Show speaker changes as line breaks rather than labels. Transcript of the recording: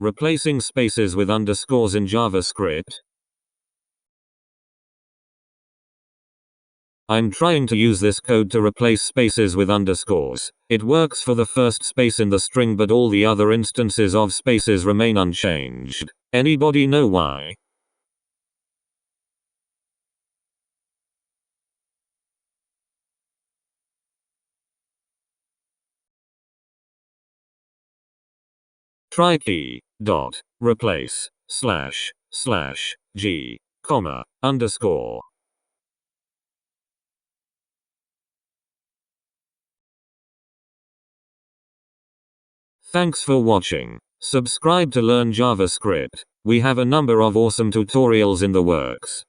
Replacing spaces with underscores in JavaScript. I'm trying to use this code to replace spaces with underscores. It works for the first space in the string, but all the other instances of spaces remain unchanged. Anybody know why? Try key dot replace slash g comma underscore. Thanks for watching. Subscribe to learn JavaScript. We have a number of awesome tutorials in the works.